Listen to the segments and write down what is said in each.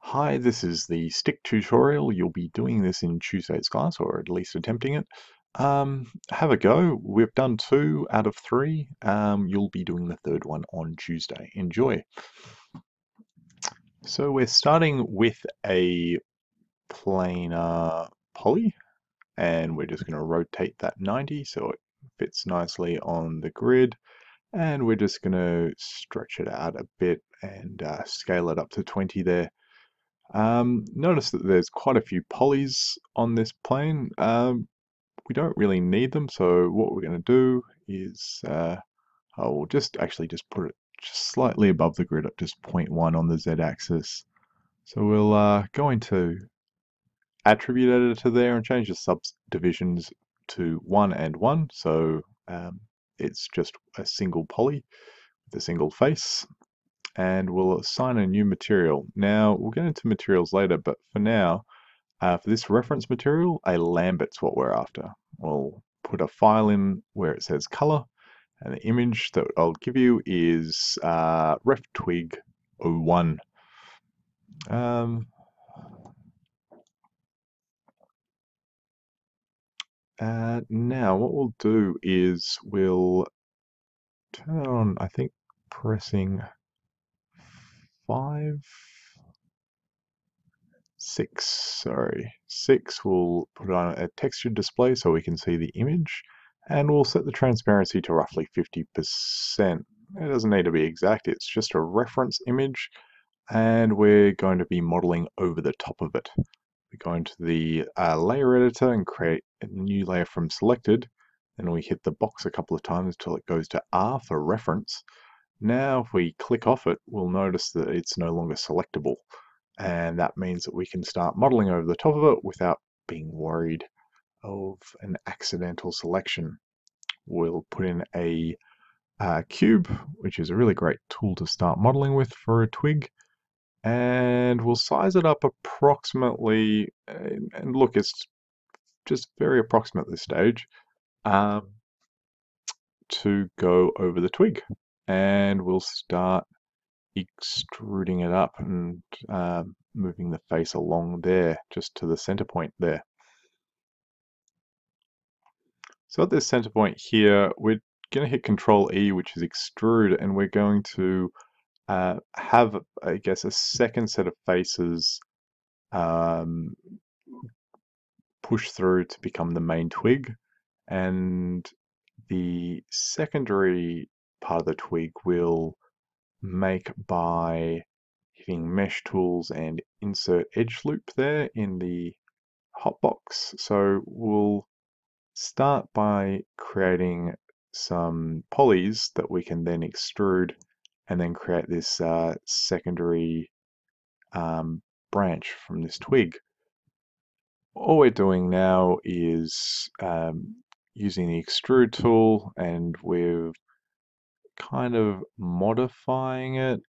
Hi, this is the stick tutorial. You'll be doing this in Tuesday's class, or at least attempting it. Have a go. We've done 2 out of 3. You'll be doing the third one on Tuesday. Enjoy. So we're starting with a planar poly, and we're just going to rotate that 90 so it fits nicely on the grid. And we're just going to stretch it out a bit and scale it up to 20 there. Notice that there's quite a few polys on this plane. We don't really need them, so what we're going to do is I'll just put it just slightly above the grid at just 0.1 on the z-axis. So we'll go into attribute editor there and change the subdivisions to 1 and 1. So it's just a single poly with a single face. And we'll assign a new material. Now, we'll get into materials later, but for now, for this reference material, a Lambert's what we're after. We'll put a file in where it says color, and the image that I'll give you is ref twig 01. Now, what we'll do is we'll turn it on, I think pressing 5, 6, sorry, 6, we'll put it on a textured display so we can see the image, and we'll set the transparency to roughly 50%. It doesn't need to be exact, it's just a reference image, and we're going to be modeling over the top of it. We go into the layer editor and create a new layer from selected, then we hit the box a couple of times until it goes to R for reference. Now if we click off it, we'll notice that it's no longer selectable. And that means that we can start modeling over the top of it without being worried of an accidental selection. We'll put in a cube, which is a really great tool to start modeling with for a twig. And we'll size it up approximately, and look, it's just very approximate at this stage, to go over the twig. And we'll start extruding it up and moving the face along there, just to the center point there. So at this center point here, we're going to hit Control E, which is extrude, and we're going to have, I guess, a second set of faces um, push through to become the main twig, and the secondary part of the twig will make by hitting mesh tools and insert edge loop there in the hotbox. So we'll start by creating some polys that we can then extrude and then create this secondary branch from this twig. All we're doing now is using the extrude tool, and we're kind of modifying it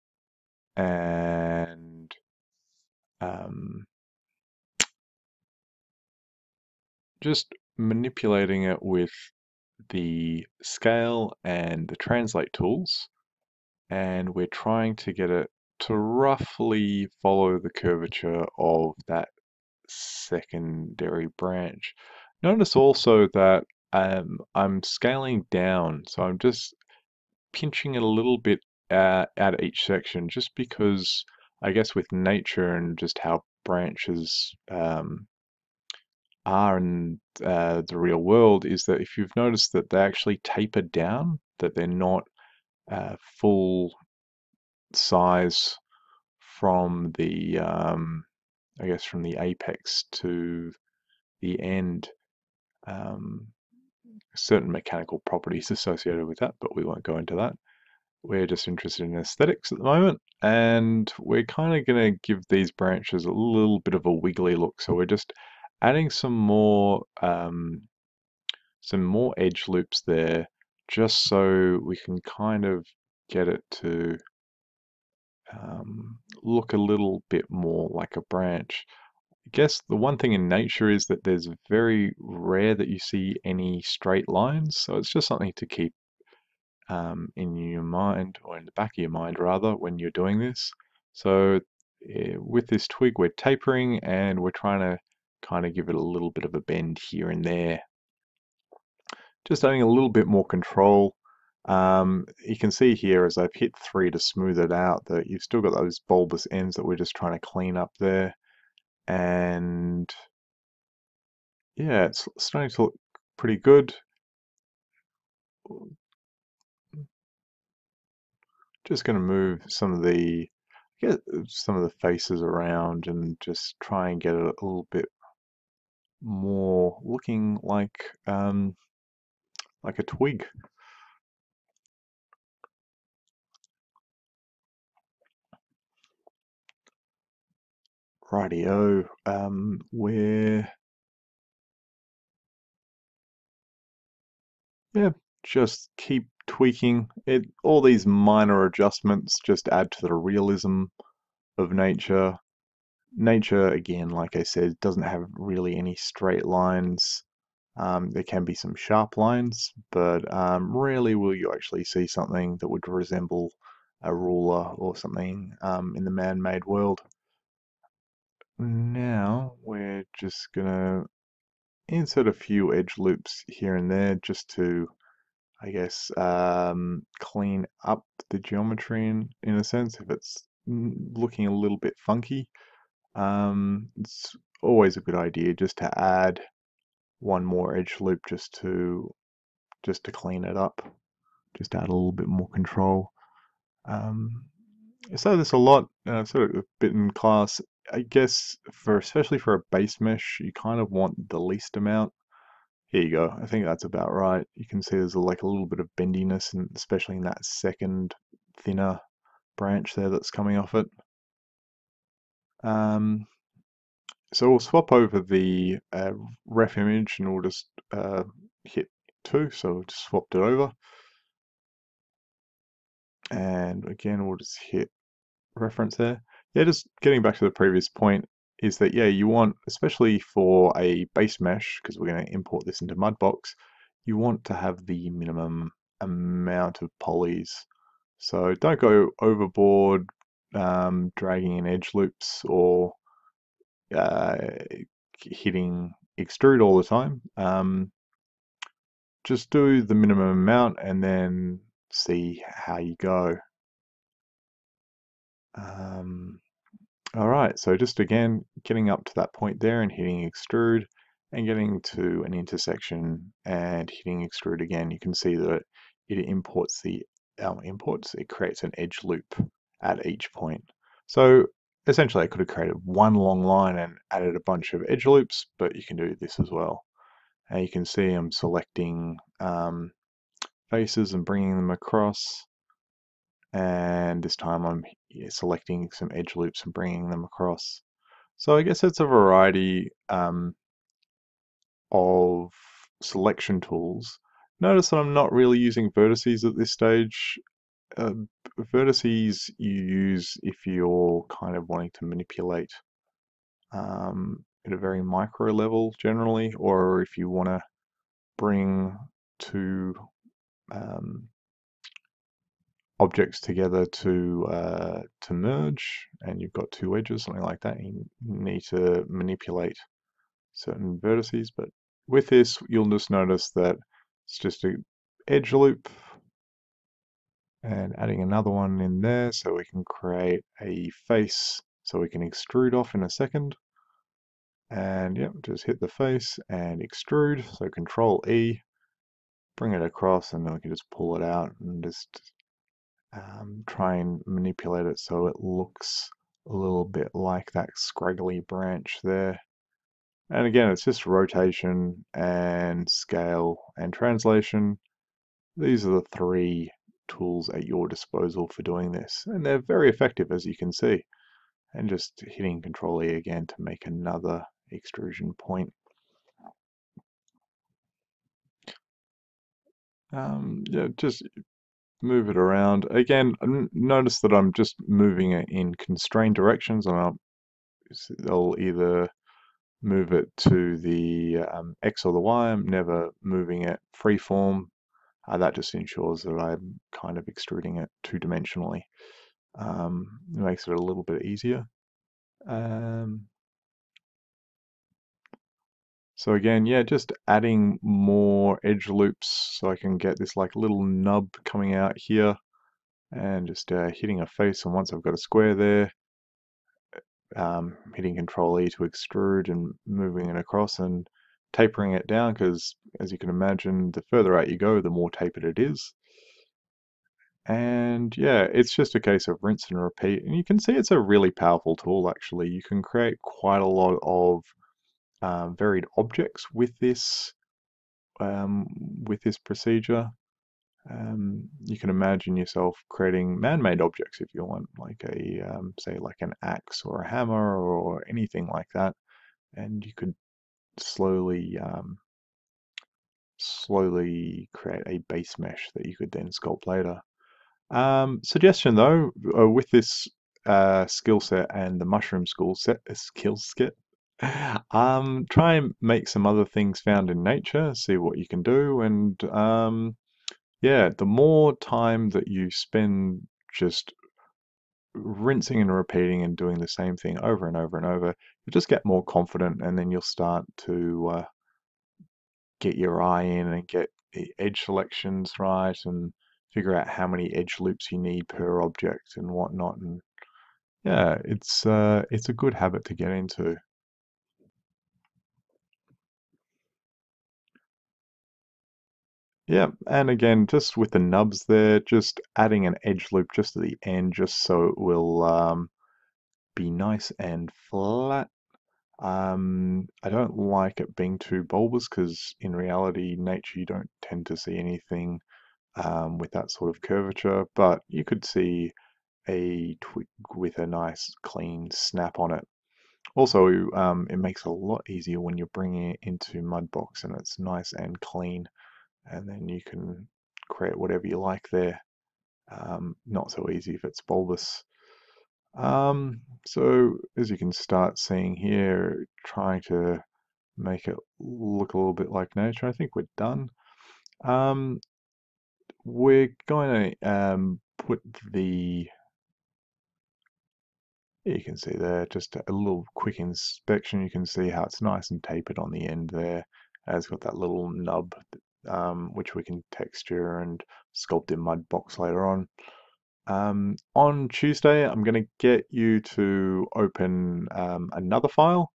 and just manipulating it with the scale and the translate tools, and we're trying to get it to roughly follow the curvature of that secondary branch. Notice also that I'm scaling down, so I'm just pinching it a little bit at each section, just because I guess with nature and just how branches are in the real world, is that if you've noticed that they actually taper down, that they're not full size from the I guess from the apex to the end. Certain mechanical properties associated with that, but we won't go into that. We're just interested in aesthetics at the moment, and we're kind of going to give these branches a little bit of a wiggly look. So we're just adding some more edge loops there, just so we can kind of get it to look a little bit more like a branch. I guess the one thing in nature is that there's very rare that you see any straight lines, so it's just something to keep in your mind, or in the back of your mind rather, when you're doing this. So with this twig, we're tapering and we're trying to kind of give it a little bit of a bend here and there. Just adding a little bit more control. You can see here as I've hit 3 to smooth it out that you've still got those bulbous ends that we're just trying to clean up there. And yeah, it's starting to look pretty good. Just going to move get some of the faces around and just try and get it a little bit more looking like a twig. Rightio. We're Yeah, just keep tweaking it. All these minor adjustments just add to the realism of nature. Nature, again, like I said, doesn't have really any straight lines. There can be some sharp lines, but rarely will you actually see something that would resemble a ruler or something in the man-made world. Now we're just gonna insert a few edge loops here and there just to, I guess, clean up the geometry in a sense if it's looking a little bit funky. It's always a good idea just to add one more edge loop just to clean it up, just add a little bit more control. I say this a lot, sort of a bit in class. I guess especially for a base mesh, you kind of want the least amount. Here you go. I think that's about right. You can see there's like a little bit of bendiness, and especially in that second thinner branch there that's coming off it. Um, so we'll swap over the ref image and we'll just hit 2. So we've just swapped it over. And again, we'll just hit reference there. Yeah, just getting back to the previous point is that, yeah, you want, especially for a base mesh, because we're going to import this into Mudbox, you want to have the minimum amount of polys. So don't go overboard dragging in edge loops or uh, hitting extrude all the time. Just do the minimum amount and then see how you go. All right, so just again, getting up to that point there and hitting extrude and getting to an intersection and hitting extrude again, you can see that it imports it creates an edge loop at each point. So essentially I could have created one long line and added a bunch of edge loops, but you can do this as well. And you can see I'm selecting faces and bringing them across. And this time I'm selecting some edge loops and bringing them across. So I guess it's a variety of selection tools. Notice that I'm not really using vertices at this stage. Uh, Vertices you use if you're kind of wanting to manipulate at a very micro level generally, or if you want to bring two um, objects together to merge, and you've got two edges, something like that. You need to manipulate certain vertices, but with this, you'll just notice that it's just a edge loop and adding another one in there so we can create a face so we can extrude off in a second. And yep, just hit the face and extrude. So Control E, bring it across, and then we can just pull it out and just try and manipulate it so it looks a little bit like that scraggly branch there. And again, it's just rotation and scale and translation. These are the 3 tools at your disposal for doing this, and they're very effective, as you can see. And just hitting Control E again to make another extrusion point. Yeah, just move it around. Again, notice that I'm just moving it in constrained directions, and I'll either move it to the X or the Y. I'm never moving it freeform. That just ensures that I'm kind of extruding it two-dimensionally. It makes it a little bit easier. Um, so again, yeah, just adding more edge loops so I can get this like little nub coming out here and just hitting a face. And once I've got a square there, hitting Control E to extrude and moving it across and tapering it down because, as you can imagine, the further out you go, the more tapered it is. And yeah, it's just a case of rinse and repeat. And you can see it's a really powerful tool, actually. You can create quite a lot of varied objects um, with this procedure. You can imagine yourself creating man-made objects if you want, like say like an axe or a hammer or anything like that. And you could slowly create a base mesh that you could then sculpt later. Suggestion though, with this skill set and the mushroom skill set, try and make some other things found in nature, see what you can do, and yeah, the more time that you spend just rinsing and repeating and doing the same thing over and over and over, you just get more confident, and then you'll start to get your eye in and get the edge selections right and figure out how many edge loops you need per object and whatnot. And yeah, it's a good habit to get into. Yeah, and again, just with the nubs there, just adding an edge loop just at the end, just so it will be nice and flat. I don't like it being too bulbous because in reality, nature, you don't tend to see anything with that sort of curvature, but you could see a twig with a nice clean snap on it. Also, it makes it a lot easier when you're bringing it into Mudbox and it's nice and clean, and then you can create whatever you like there. Not so easy if it's bulbous. So as you can start seeing here, trying to make it look a little bit like nature. I think we're done. Um, we're going to put the you can see there, just a little quick inspection, you can see how it's nice and tapered on the end there. It's got that little nub, which we can texture and sculpt in Mudbox later on. On Tuesday, I'm going to get you to open another file,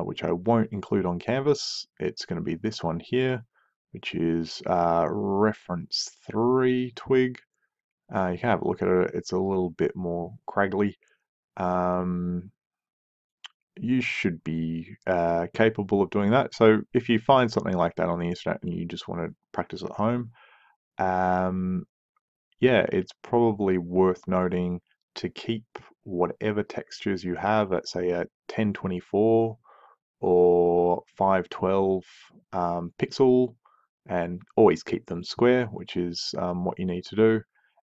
which I won't include on Canvas. It's going to be this one here, which is reference 3 twig. You can have a look at it. It's a little bit more craggly. Um, you should be capable of doing that. So if you find something like that on the internet and you just want to practice at home, um, yeah, it's probably worth noting to keep whatever textures you have at say a 1024 or 512 pixel, and always keep them square, which is what you need to do,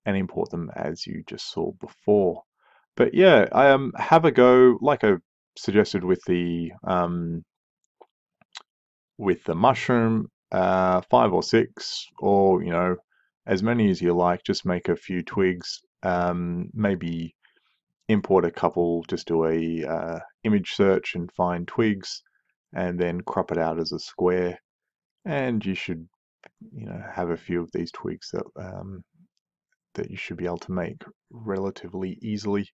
and import them as you just saw before. But yeah, have a go, like I suggested with the mushroom, 5 or 6, or as many as you like. Just make a few twigs, maybe import a couple, just do a image search and find twigs, and then crop it out as a square, and you should have a few of these twigs that you should be able to make relatively easily.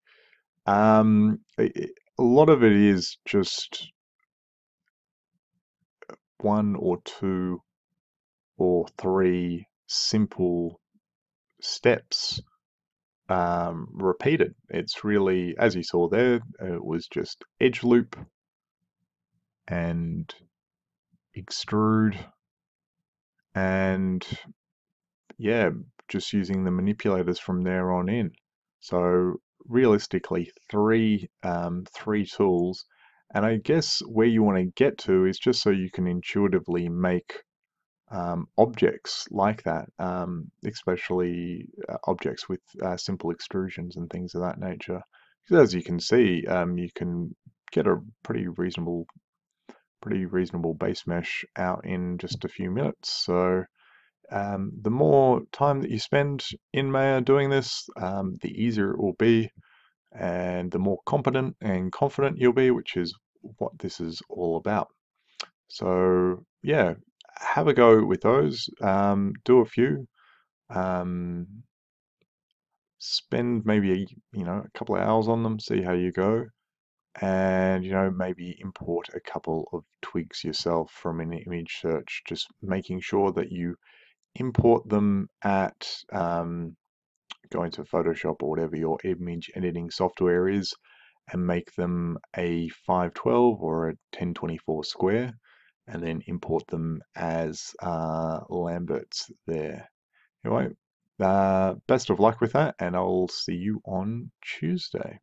A lot of it is just 1 or 2 or 3 simple steps repeated. It's really, as you saw there, it was just edge loop and extrude, and yeah, just using the manipulators from there on in. So realistically, three tools, and I guess where you want to get to is just so you can intuitively make objects like that, especially objects with simple extrusions and things of that nature. Because as you can see, you can get a pretty reasonable base mesh out in just a few minutes. So the more time that you spend in Maya doing this, the easier it will be. and the more competent and confident you'll be, which is what this is all about. So yeah, have a go with those. Do a few. Um, Spend maybe a couple of hours on them, see how you go, and maybe import a couple of twigs yourself from an image search. Just making sure that you import them at going to Photoshop or whatever your image editing software is, and make them a 512 or a 1024 square, and then import them as Lamberts there. Anyway, best of luck with that, and I'll see you on Tuesday.